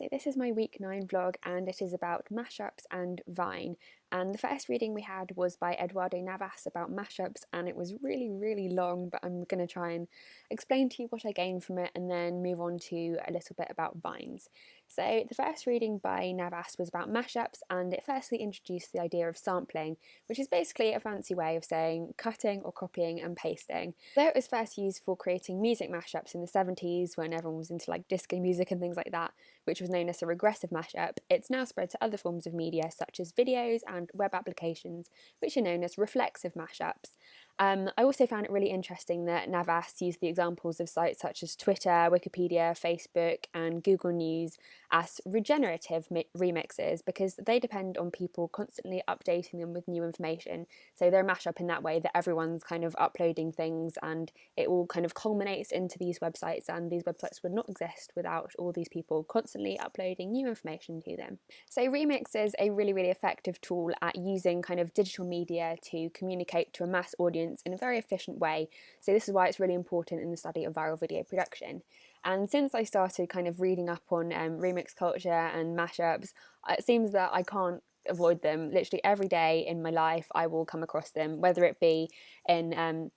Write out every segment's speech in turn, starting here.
So this is my week 9 vlog and it is about mashups and Vine. And the first reading we had was by Eduardo Navas about mashups, and it was really long, but I'm going to try and explain to you what I gained from it and then move on to a little bit about vines. So the first reading by Navas was about mashups, and it firstly introduced the idea of sampling, which is basically a fancy way of saying cutting or copying and pasting. Though it was first used for creating music mashups in the 70s when everyone was into like disco music and things like that, which was known as a regressive mashup, it's now spread to other forms of media such as videos and web applications, which are known as reflexive mashups. I also found it really interesting that Navas used the examples of sites such as Twitter, Wikipedia, Facebook, and Google News as regenerative remixes because they depend on people constantly updating them with new information. So they're a mashup in that way that everyone's kind of uploading things and it all kind of culminates into these websites, and these websites would not exist without all these people constantly uploading new information to them. So Remix is a really effective tool at using kind of digital media to communicate to a mass audience in a very efficient way. So this is why it's really important in the study of viral video production. And since I started kind of reading up on remix culture and mashups, it seems that I can't avoid them. Literally every day in my life I will come across them, whether it be in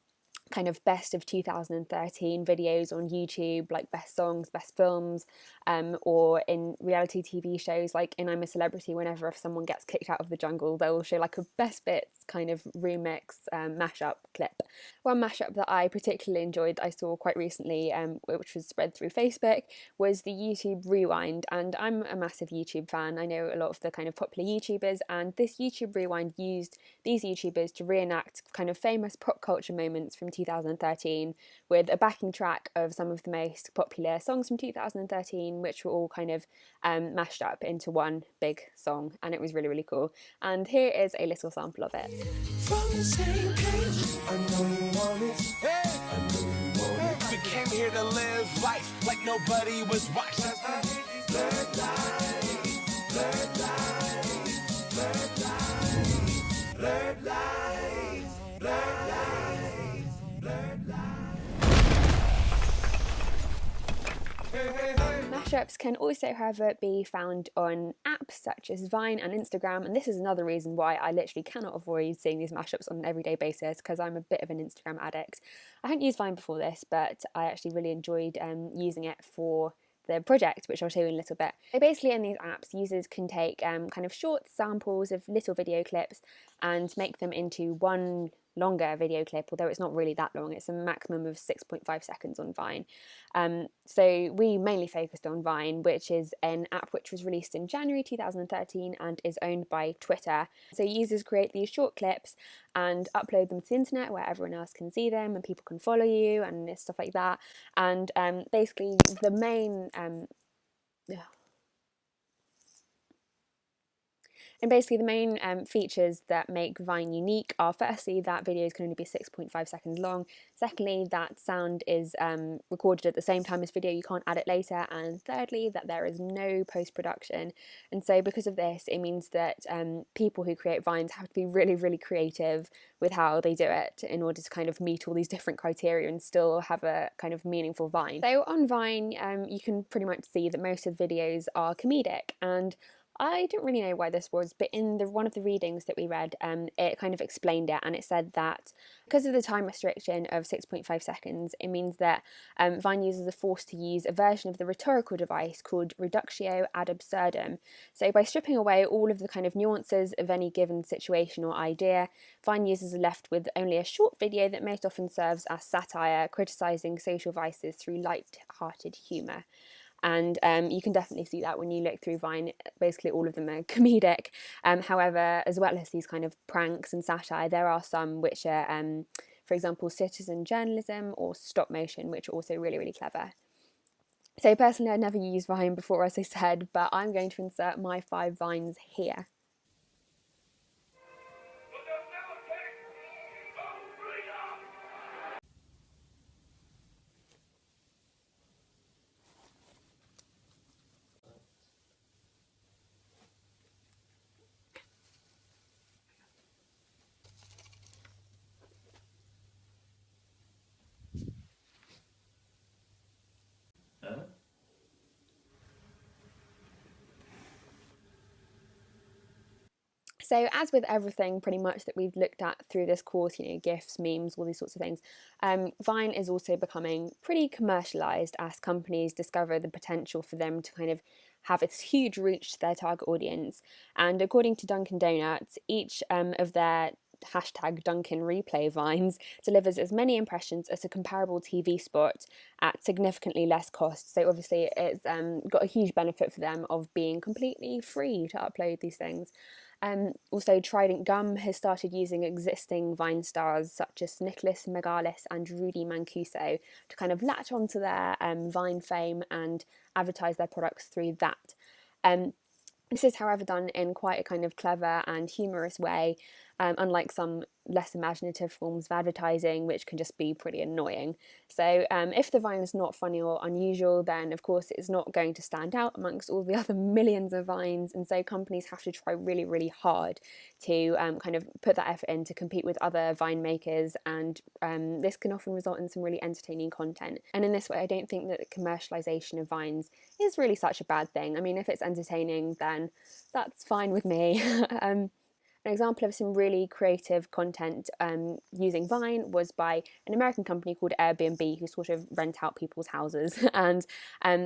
kind of best of 2013 videos on YouTube, like best songs, best films, or in reality TV shows like in I'm a Celebrity. Whenever if someone gets kicked out of the jungle, they will show like a best bits kind of remix mashup clip. One mashup that I particularly enjoyed that I saw quite recently, which was spread through Facebook, was the YouTube Rewind, and I'm a massive YouTube fan. I know a lot of the kind of popular YouTubers, and this YouTube Rewind used these YouTubers to reenact kind of famous pop culture moments from 2013 with a backing track of some of the most popular songs from 2013, which were all kind of mashed up into one big song, and it was really cool. And here is a little sample of it. From the same page, I know you want it. Hey. I know you want it. We came here to live life like nobody was watching. Blurred lines, blurred lines, blurred lines, blurred lines, blurred lines, blurred lines. Hey. Mashups can also, however, be found on apps such as Vine and Instagram, and this is another reason why I literally cannot avoid seeing these mashups on an everyday basis, because I'm a bit of an Instagram addict. I hadn't used Vine before this, but I actually really enjoyed using it for the project, which I'll show you in a little bit. So basically in these apps, users can take kind of short samples of little video clips and make them into one longer video clip, although it's not really that long. It's a maximum of 6.5 seconds on Vine. So we mainly focused on Vine, which is an app which was released in January 2013 and is owned by Twitter. So users create these short clips and upload them to the internet where everyone else can see them and people can follow you and stuff like that. And basically the main features that make Vine unique are firstly that videos can only be 6.5 seconds long, secondly that sound is recorded at the same time as video, you can't add it later, and thirdly that there is no post-production. And so because of this, it means that people who create Vines have to be really creative with how they do it in order to kind of meet all these different criteria and still have a kind of meaningful Vine. So on Vine you can pretty much see that most of the videos are comedic, and I don't really know why this was, but in one of the readings that we read, it kind of explained it, and it said that because of the time restriction of 6.5 seconds, it means that Vine users are forced to use a version of the rhetorical device called reductio ad absurdum. So by stripping away all of the kind of nuances of any given situation or idea, Vine users are left with only a short video that most often serves as satire, criticising social vices through light-hearted humour. And you can definitely see that when you look through Vine. Basically all of them are comedic. However, as well as these kind of pranks and satire, there are some which are, for example, citizen journalism or stop motion, which are also really clever. So personally, I'd never used Vine before, as I said, but I'm going to insert my 5 Vines here. So, as with everything pretty much that we've looked at through this course, GIFs, memes, all these sorts of things, Vine is also becoming pretty commercialized as companies discover the potential for them to kind of have this huge reach to their target audience. And according to Dunkin' Donuts, each of their hashtag Dunkin' replay vines delivers as many impressions as a comparable TV spot at significantly less cost. So obviously it's got a huge benefit for them of being completely free to upload these things. Also, Trident Gum has started using existing Vine stars such as Nicholas Megalis and Rudy Mancuso to kind of latch onto their Vine fame and advertise their products through that. This is, however, done in quite a kind of clever and humorous way, unlike some less imaginative forms of advertising, which can just be pretty annoying. So if the Vine is not funny or unusual, then of course it's not going to stand out amongst all the other millions of Vines. And so companies have to try really, really hard to kind of put that effort in to compete with other Vine makers. And this can often result in some really entertaining content. And in this way, I don't think that the commercialization of Vines is really such a bad thing. I mean, if it's entertaining, then that's fine with me. An example of some really creative content using Vine was by an American company called Airbnb, who sort of rent out people's houses. And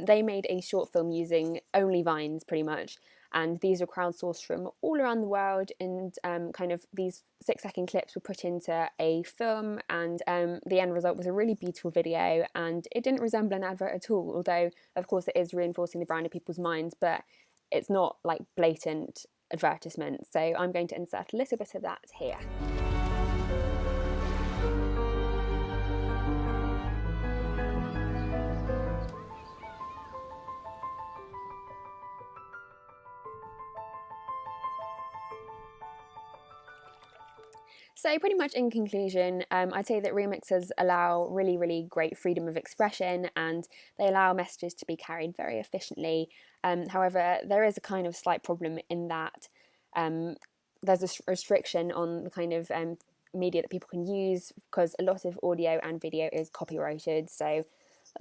they made a short film using only Vines, pretty much. And these were crowdsourced from all around the world, and kind of these 6-second clips were put into a film, and the end result was a really beautiful video, and it didn't resemble an advert at all, although of course it is reinforcing the brand in people's minds, but it's not like blatant advertisement. So I'm going to insert a little bit of that here. So pretty much in conclusion, I'd say that remixes allow really, really great freedom of expression, and they allow messages to be carried very efficiently. However, there is a kind of slight problem in that there's a restriction on the kind of media that people can use, because a lot of audio and video is copyrighted. So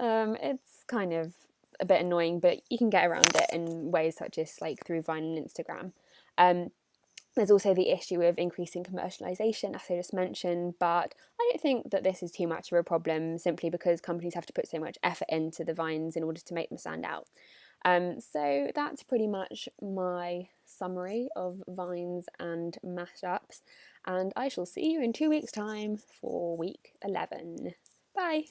it's kind of a bit annoying, but you can get around it in ways such as like through Vine and Instagram. There's also the issue of increasing commercialization, as I just mentioned, but I don't think that this is too much of a problem, simply because companies have to put so much effort into the Vines in order to make them stand out. So that's pretty much my summary of Vines and Mashups, and I shall see you in 2 weeks' time for week 11. Bye!